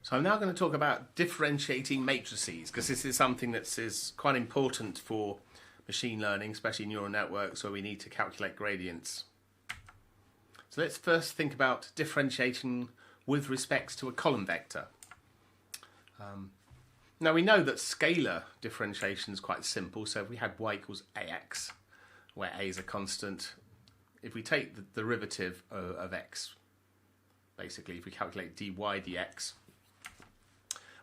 So I'm now going to talk about differentiating matrices, because this is something that is quite important for machine learning, especially neural networks, where we need to calculate gradients. So let's first think about differentiation with respect to a column vector. Now we know that scalar differentiation is quite simple, so if we had y equals ax, where a is a constant, if we take the derivative of x, basically if we calculate dy dx,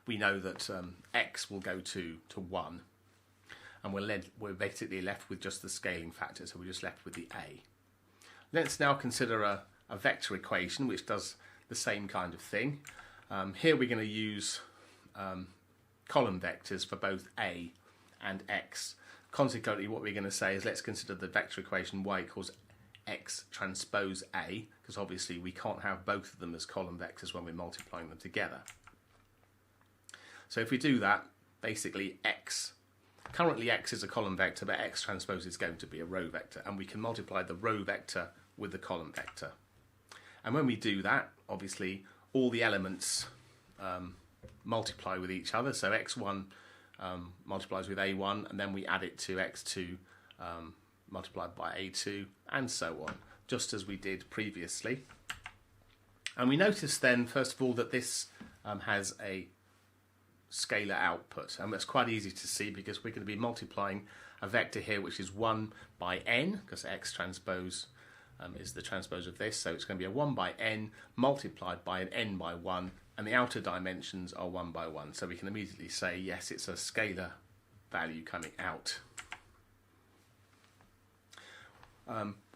we know that x will go to 1, and we're basically left with just the scaling factor, so we're just left with the a. Let's now consider a vector equation which does the same kind of thing. Here we're going to use column vectors for both a and x. Consequently, what we're going to say is let's consider the vector equation y equals x transpose a, because obviously we can't have both of them as column vectors when we're multiplying them together. So if we do that, basically currently x is a column vector, but x transpose is going to be a row vector, and we can multiply the row vector with the column vector. And when we do that, obviously all the elements multiply with each other, so x1 multiplies with a1, and then we add it to x2 multiplied by a2, and so on, just as we did previously. And we notice then, first of all, that this has a scalar output, and that's quite easy to see because we're going to be multiplying a vector here which is 1 by n, because x transpose is the transpose of this, so it's going to be a 1 by n multiplied by an n by 1, and the outer dimensions are 1 by 1, so we can immediately say yes, it's a scalar value coming out.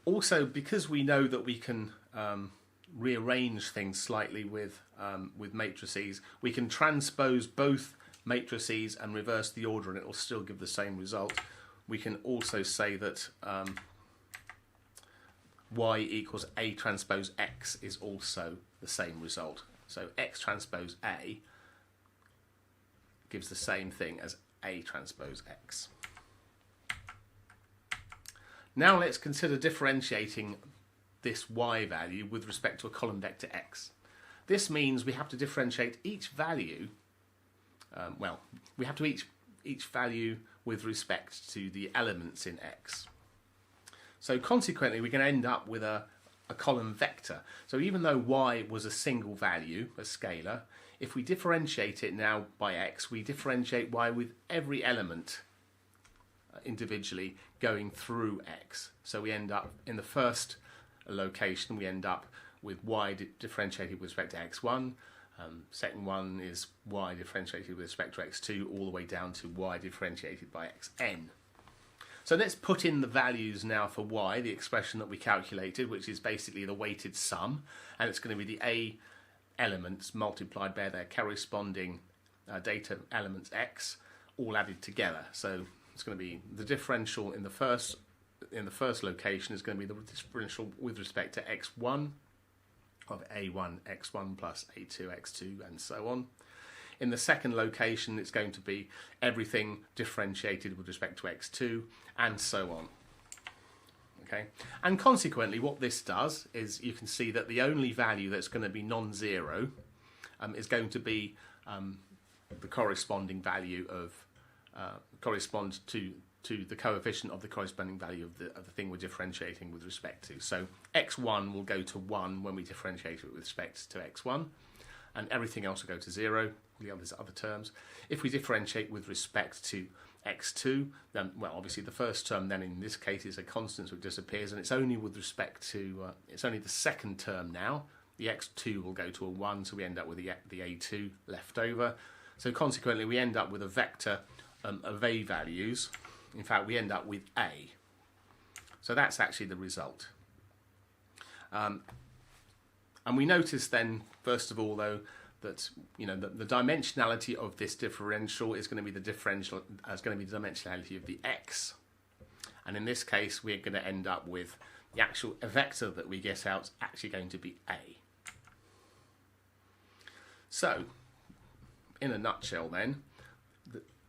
Also, because we know that we can rearrange things slightly with matrices, we can transpose both matrices and reverse the order and it will still give the same result. We can also say that y equals a transpose x is also the same result. So x transpose a gives the same thing as a transpose x. Now let's consider differentiating this y value with respect to a column vector x. This means we have to differentiate each value, we have to each value with respect to the elements in x. So consequently we can end up with a column vector. So even though y was a single value, a scalar, if we differentiate it now by x, we differentiate y with every element individually going through x. So we end up in the first location, we end up with y differentiated with respect to x1, second one is y differentiated with respect to x2, all the way down to y differentiated by xn. So let's put in the values now for y, the expression that we calculated, which is basically the weighted sum, and it's going to be the a elements multiplied by their corresponding data elements x, all added together. So it's going to be the differential in the first location is going to be the differential with respect to x1 of a1 x1 plus a2 x2 and so on. In the second location it's going to be everything differentiated with respect to x2 and so on. Okay, and consequently what this does is you can see that the only value that's going to be non-zero is going to be the corresponding value of correspond to the coefficient of the corresponding value of the thing we're differentiating with respect to. So x1 will go to 1 when we differentiate it with respect to x1, and everything else will go to 0, the other terms. If we differentiate with respect to x2, then, well, obviously the first term then in this case is a constant, so it disappears, and it's only with respect to, it's only the second term now. The x2 will go to a 1, so we end up with the a2 left over. So consequently we end up with a vector of a values. In fact, we end up with a. So that's actually the result. And we notice then, first of all, though, that the dimensionality of this differential is going to be the dimensionality of the x. And in this case, we're going to end up with the actual vector that we get out is actually going to be a. So, in a nutshell, then,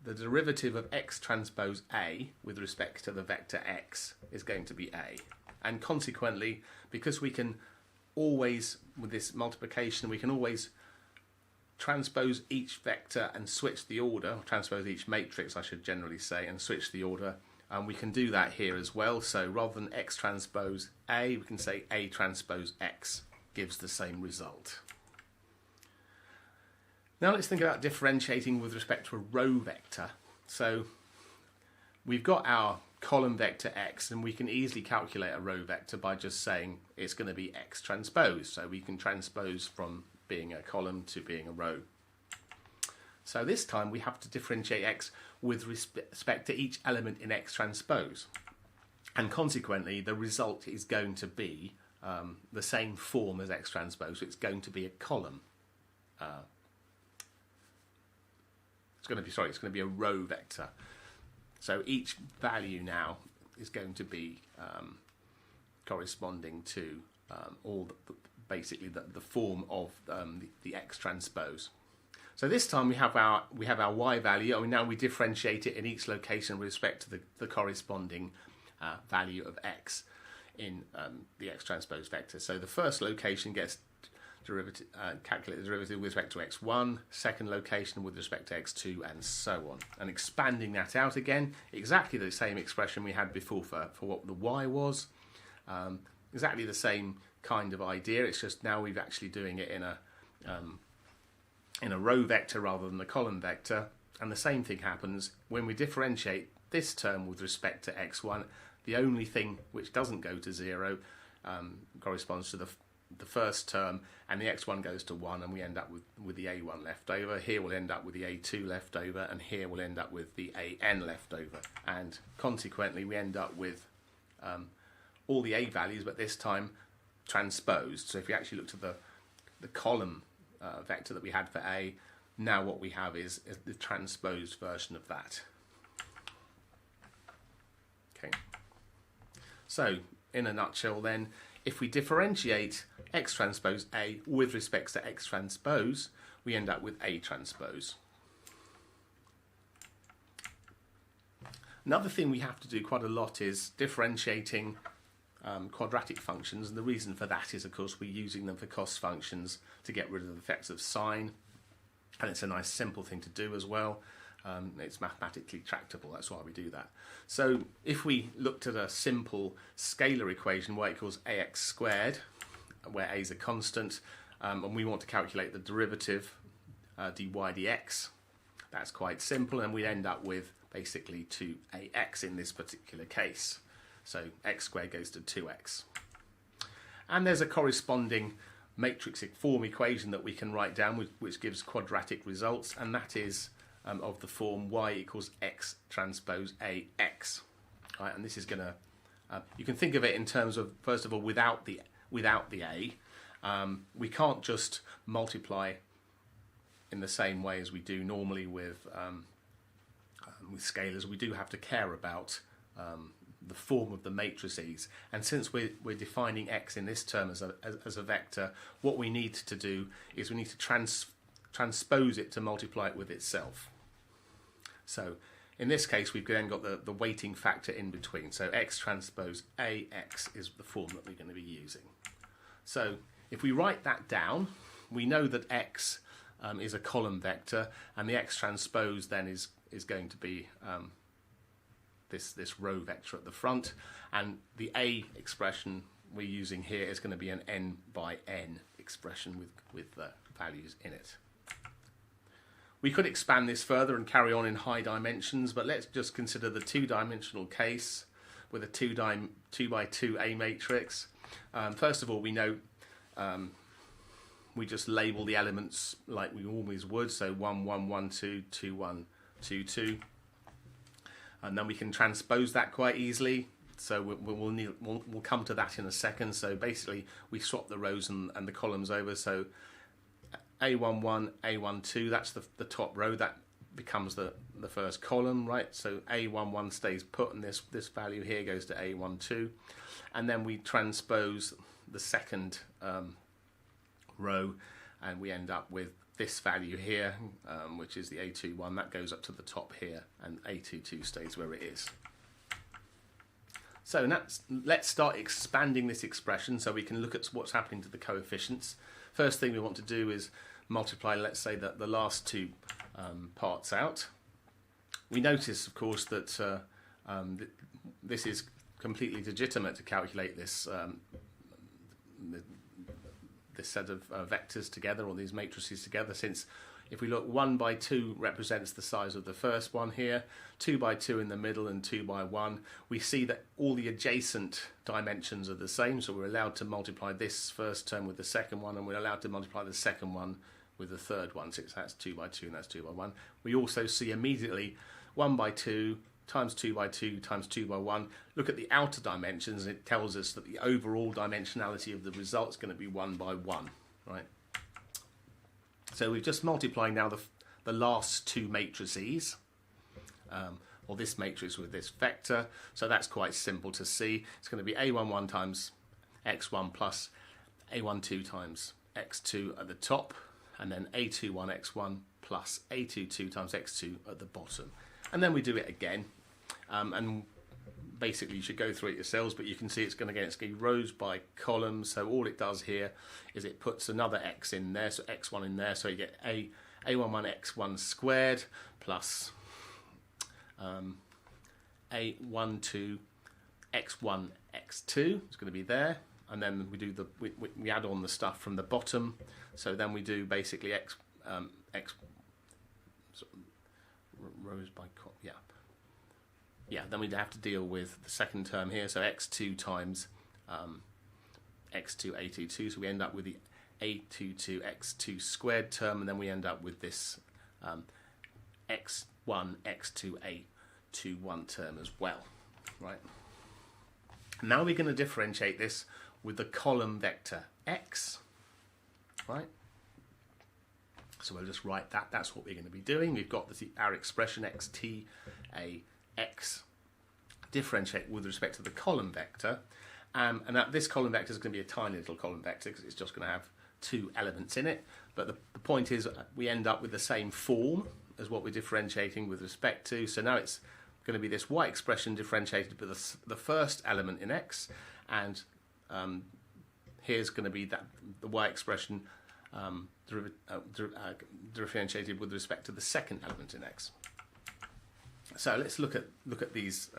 the derivative of x transpose a with respect to the vector x is going to be a. And consequently, because we can always, with this multiplication, we can always transpose each vector and switch the order, or transpose each matrix I should generally say, and switch the order, we can do that here as well. So rather than X transpose A, we can say A transpose X gives the same result. Now let's think about differentiating with respect to a row vector. So we've got our column vector X, and we can easily calculate a row vector by just saying it's going to be X transpose. So we can transpose from being a column to being a row. So this time we have to differentiate X with respect to each element in X transpose. And consequently, the result is going to be the same form as X transpose. It's going to be a column. It's going to be a row vector. So each value now is going to be corresponding to basically the form of the X transpose. So this time we have our Y value, and now we differentiate it in each location with respect to the corresponding value of X in the X transpose vector. So the first location gets calculate the derivative with respect to x1, second location with respect to x2, and so on. And expanding that out again, exactly the same expression we had before for what the y was. Exactly the same kind of idea, it's just now we're actually doing it in a row vector rather than the column vector. And the same thing happens when we differentiate this term with respect to x1. The only thing which doesn't go to 0 corresponds to the first term, and the x1 goes to 1, and we end up with the a1 left over. Here we'll end up with the a2 left over, and here we'll end up with the an left over. And consequently we end up with all the a values, but this time transposed. So if you actually look at the column vector that we had for a, now what we have is the transposed version of that. Okay. So in a nutshell then, if we differentiate X transpose A with respect to X transpose, we end up with A transpose. Another thing we have to do quite a lot is differentiating quadratic functions, and the reason for that is, of course, we're using them for cost functions to get rid of the effects of sine, and it's a nice simple thing to do as well. It's mathematically tractable, that's why we do that. So if we looked at a simple scalar equation, y equals ax squared, where a is a constant, and we want to calculate the derivative dy dx, that's quite simple, and we end up with basically 2ax in this particular case. So x squared goes to 2x. And there's a corresponding matrix form equation that we can write down, which gives quadratic results, and that is of the form y equals x transpose ax. Right, and this is going to, you can think of it in terms of, first of all, without the a. We can't just multiply in the same way as we do normally with scalars. We do have to care about the form of the matrices, and since we're defining x in this term as a vector, what we need to do is we need to transpose it to multiply it with itself. So in this case we've then got the weighting factor in between, so x transpose ax is the form that we're going to be using. So if we write that down, we know that x is a column vector, and the x transpose then is going to be this row vector at the front, and the a expression we're using here is going to be an n by n expression with values in it. We could expand this further and carry on in high dimensions, but let's just consider the two-dimensional case with a 2 by 2 A matrix. First of all, we know we just label the elements like we always would, so 1, 1, 1, 2, 2, 1, 2, 2. And then we can transpose that quite easily. So we'll come to that in a second. So basically, we swap the rows and the columns over. So A11, A12, that's the top row. That becomes the first column, right? So A11 stays put, and this value here goes to A12. And then we transpose the second row, and we end up with this value here, which is the A21, that goes up to the top here, and A22 stays where it is. So let's start expanding this expression so we can look at what's happening to the coefficients. First thing we want to do is multiply, let's say, that the last two parts out. We notice, of course, that this is completely legitimate to calculate this this set of vectors together, or these matrices together, since if we look, 1 by 2 represents the size of the first one here, 2 by 2 in the middle, and 2 by 1. We see that all the adjacent dimensions are the same, so we're allowed to multiply this first term with the second one, and we're allowed to multiply the second one with the third one, since that's 2 by 2 and that's 2 by 1. We also see immediately 1 by 2 times 2 by 2 times 2 by 1. Look at the outer dimensions, and it tells us that the overall dimensionality of the result is going to be 1 by 1, right? So we've just multiplied now the last two matrices, or this matrix with this vector, so that's quite simple to see. It's going to be a11 times x1 plus a12 times x2 at the top, and then a21 x1 plus a22 times x2 at the bottom. And then we do it again, and basically you should go through it yourselves, but you can see it's going to be rows by columns. So all it does here is it puts another x in there, so x1 in there, so you get a11 x1 squared plus a12 x1 x2. It's going to be there, and then we do we add on the stuff from the bottom. So then we do basically x rows by column, yeah, then we'd have to deal with the second term here, so x2 times x2 a22, so we end up with the a22 x2 squared term, and then we end up with this x1 x2 a21 term as well, right? Now we're going to differentiate this with the column vector x, right? So we'll just write that. That's what we're going to be doing. We've got our expression xt a x differentiate with respect to the column vector, and that this column vector is going to be a tiny little column vector because it's just going to have two elements in it. But the point is we end up with the same form as what we're differentiating with respect to. So now it's going to be this y expression differentiated with the first element in x, and here's going to be the y expression differentiated with respect to the second element in x. So let's look at these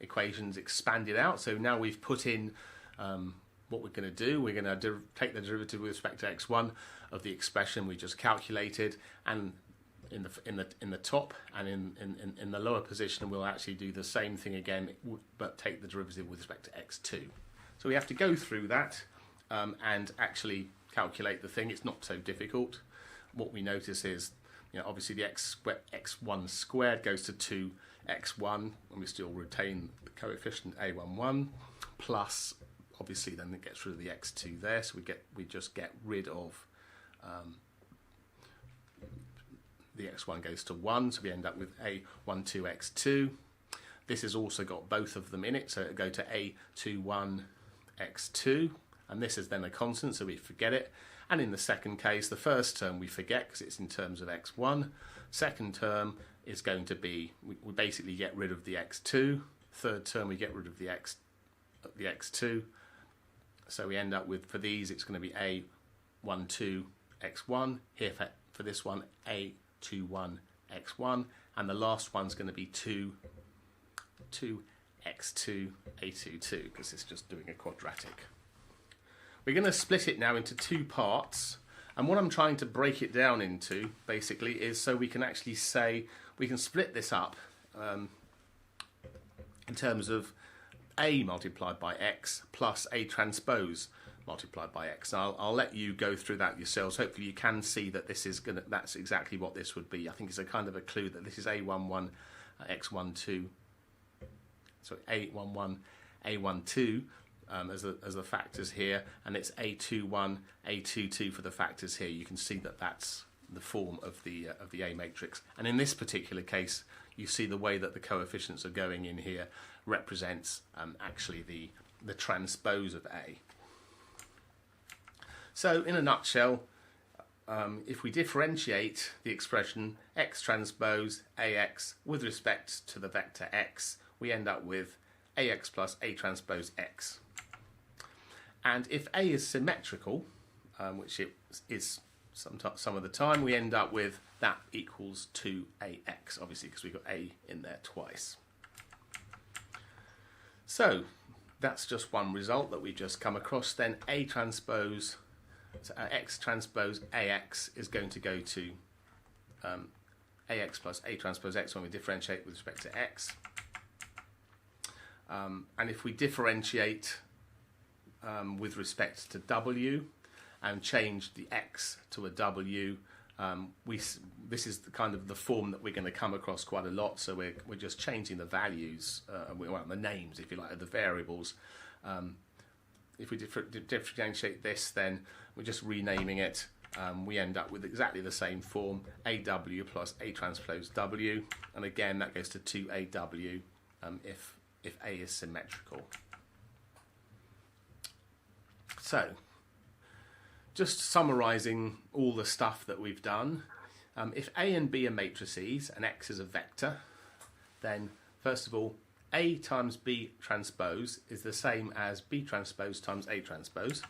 equations expanded out. So now we've put in what we're going to do. We're going to take the derivative with respect to x1 of the expression we just calculated, and in the top and in the lower position we'll actually do the same thing again, but take the derivative with respect to x2. So we have to go through that and actually calculate the thing. It's not so difficult. What we notice is, obviously the x1 squared goes to 2x1, and we still retain the coefficient a11, plus obviously then it gets rid of the x2 there, so we just get rid of the x1 goes to 1, so we end up with a12 x2. This has also got both of them in it, so it'll go to a21 x2, and this is then a constant, so we forget it. And in the second case, the first term we forget because it's in terms of x1. Second term is going to be, we basically get rid of the x2. Third term we get rid of the x2. So we end up with, for these, it's going to be a12 x1. Here for this one, a21 x1. And the last one's going to be 2 x2 a22, because it's just doing a quadratic. We're going to split it now into two parts, and what I'm trying to break it down into basically is so we can actually say we can split this up in terms of a multiplied by x plus a transpose multiplied by x. I'll let you go through that yourselves. Hopefully you can see that that's exactly what this would be. I think it's a kind of a clue that this is a11 x12, so a11 a12 as the factors here, and it's a21 a22 for the factors here. You can see that that's the form of the A matrix, and in this particular case you see the way that the coefficients are going in here represents actually the transpose of A. So in a nutshell, if we differentiate the expression x transpose AX with respect to the vector x, we end up with AX plus A transpose X. And if A is symmetrical, which it is some of the time, we end up with that equals 2AX, obviously because we've got A in there twice. So that's just one result that we've just come across. Then A transpose, X transpose AX is going to go to AX plus A transpose X when we differentiate with respect to X. And if we differentiate with respect to W and change the X to a W, this is the kind of the form that we're going to come across quite a lot. So we're just changing the values, well, the names, if you like, of the variables. If we differentiate this, then we're just renaming it. We end up with exactly the same form, AW plus A transpose W, and again that goes to 2AW if A is symmetrical. So, just summarising all the stuff that we've done, if A and B are matrices and X is a vector, then first of all, A times B transpose is the same as B transpose times A transpose.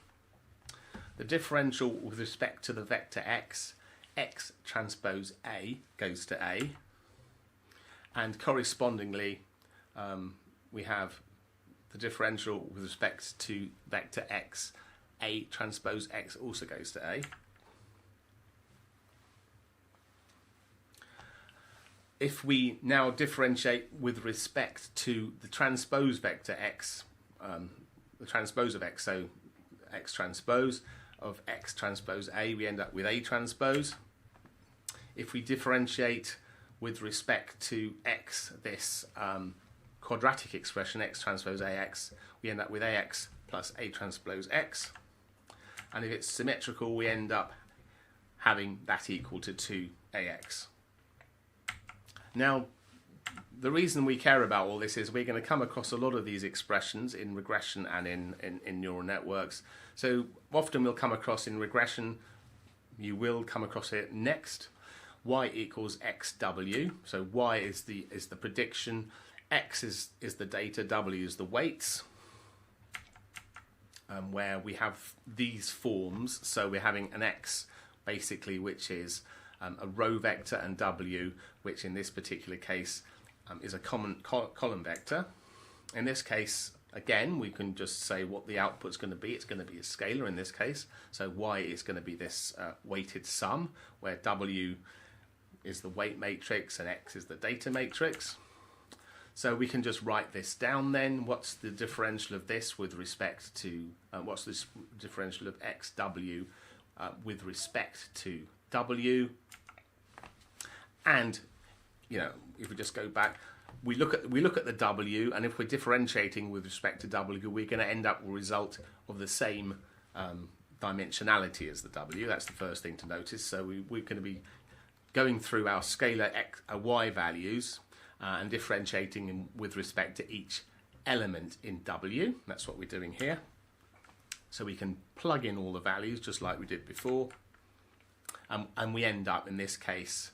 The differential with respect to the vector X, X transpose A goes to A, and correspondingly we have the differential with respect to vector X, A transpose X also goes to A. If we now differentiate with respect to the transpose vector X, the transpose of X, so X transpose of X transpose A, we end up with A transpose. If we differentiate with respect to X, this quadratic expression, X transpose AX, we end up with AX plus A transpose X. And if it's symmetrical, we end up having that equal to 2AX. Now, the reason we care about all this is we're going to come across a lot of these expressions in regression and in neural networks. So often we'll come across in regression, you will come across it next, y equals xw. So y is the prediction, x is the data, w is the weights. Where we have these forms, so we're having an x basically which is a row vector, and w which in this particular case is a common column vector. In this case, again, we can just say what the output's going to be. It's going to be a scalar in this case, so y is going to be this weighted sum, where w is the weight matrix and x is the data matrix. So we can just write this down then. What's the differential of this with respect to, what's this differential of xw with respect to w? And, you know, if we just go back, we look at the w, and if we're differentiating with respect to w, we're going to end up with a result of the same dimensionality as the w. That's the first thing to notice. So we're going to be going through our scalar x, y values, and differentiating with respect to each element in W. That's what we're doing here. So we can plug in all the values just like we did before. And we end up, in this case,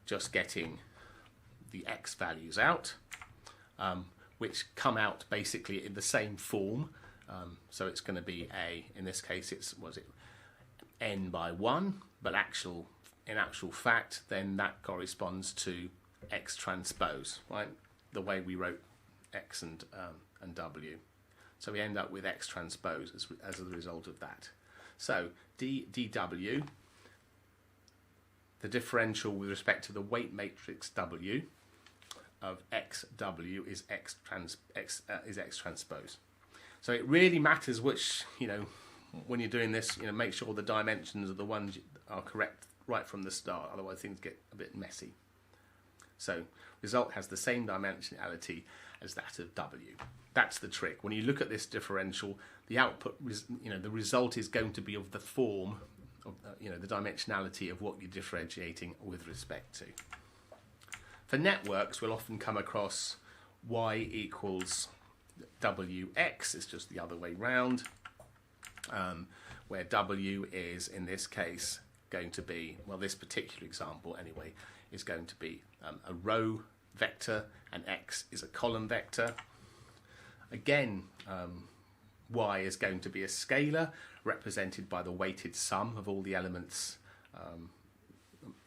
just getting the x values out, which come out basically in the same form. So it's going to be in this case, n by 1, but in actual fact, then that corresponds to X transpose, right? The way we wrote X and W. So we end up with X transpose as a result of that. So dW, the differential with respect to the weight matrix W of XW is X transpose. So it really matters which, when you're doing this, make sure the dimensions of the ones are correct right from the start, otherwise things get a bit messy. So result has the same dimensionality as that of W. That's the trick. When you look at this differential, the output, the result is going to be of the form of, the dimensionality of what you're differentiating with respect to. For networks, we'll often come across y equals wx. It's just the other way round, where w is, in this case, going to be, well, this particular example anyway, is going to be a row vector, and x is a column vector. Again, y is going to be a scalar represented by the weighted sum of all the elements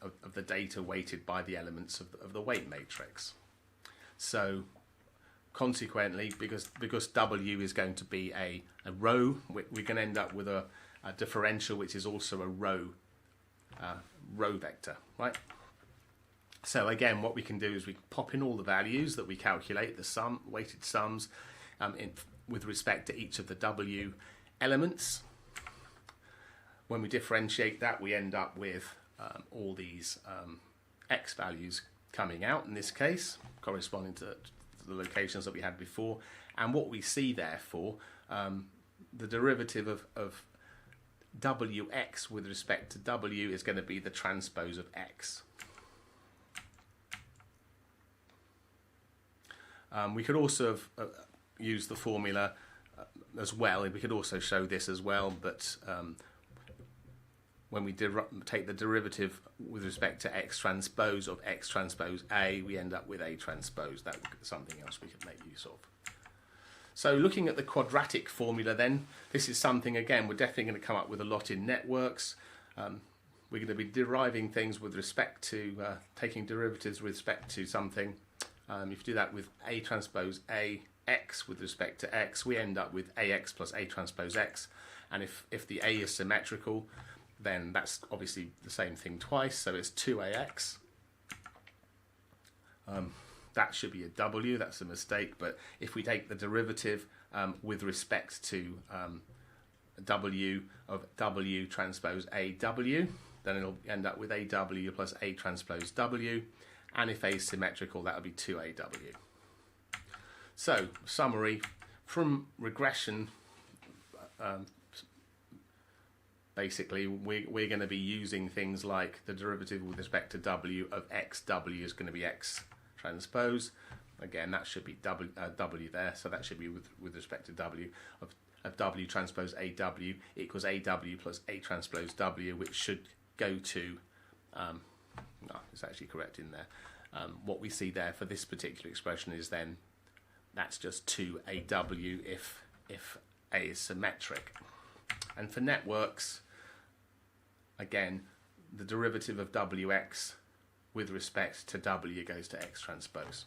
of the data weighted by the elements of the weight matrix. So consequently, because w is going to be a row, we're going to end up with a differential which is also a row vector, right? So again, what we can do is we pop in all the values that we calculate, the weighted sums, with respect to each of the w elements. When we differentiate that, we end up with all these x values coming out, in this case, corresponding to the locations that we had before. And what we see, therefore, the derivative of wx with respect to w is going to be the transpose of x. We could also have used the formula as well. We could also show this as well, but when we take the derivative with respect to x transpose of x transpose A, we end up with A transpose. That's something else we could make use of. So looking at the quadratic formula then, this is something, again, we're definitely going to come up with a lot in networks. We're going to be deriving things with respect to, taking derivatives with respect to something. If you do that with A transpose A x with respect to x, we end up with AX plus A transpose x. And if the A is symmetrical, then that's obviously the same thing twice, so it's 2AX. That should be a W, that's a mistake, but if we take the derivative with respect to W of W transpose AW, then it'll end up with AW plus A transpose W, and if A is symmetrical, that'll be 2AW. So, summary, from regression, basically, we're going to be using things like the derivative with respect to W of XW is going to be X transpose. Again, that should be W there, so that should be with respect to W of W transpose AW equals AW plus A transpose W, which should go to, no, it's actually correct in there. What we see there for this particular expression is then that's just 2AW if A is symmetric. And for networks, again, the derivative of Wx with respect to W goes to X transpose.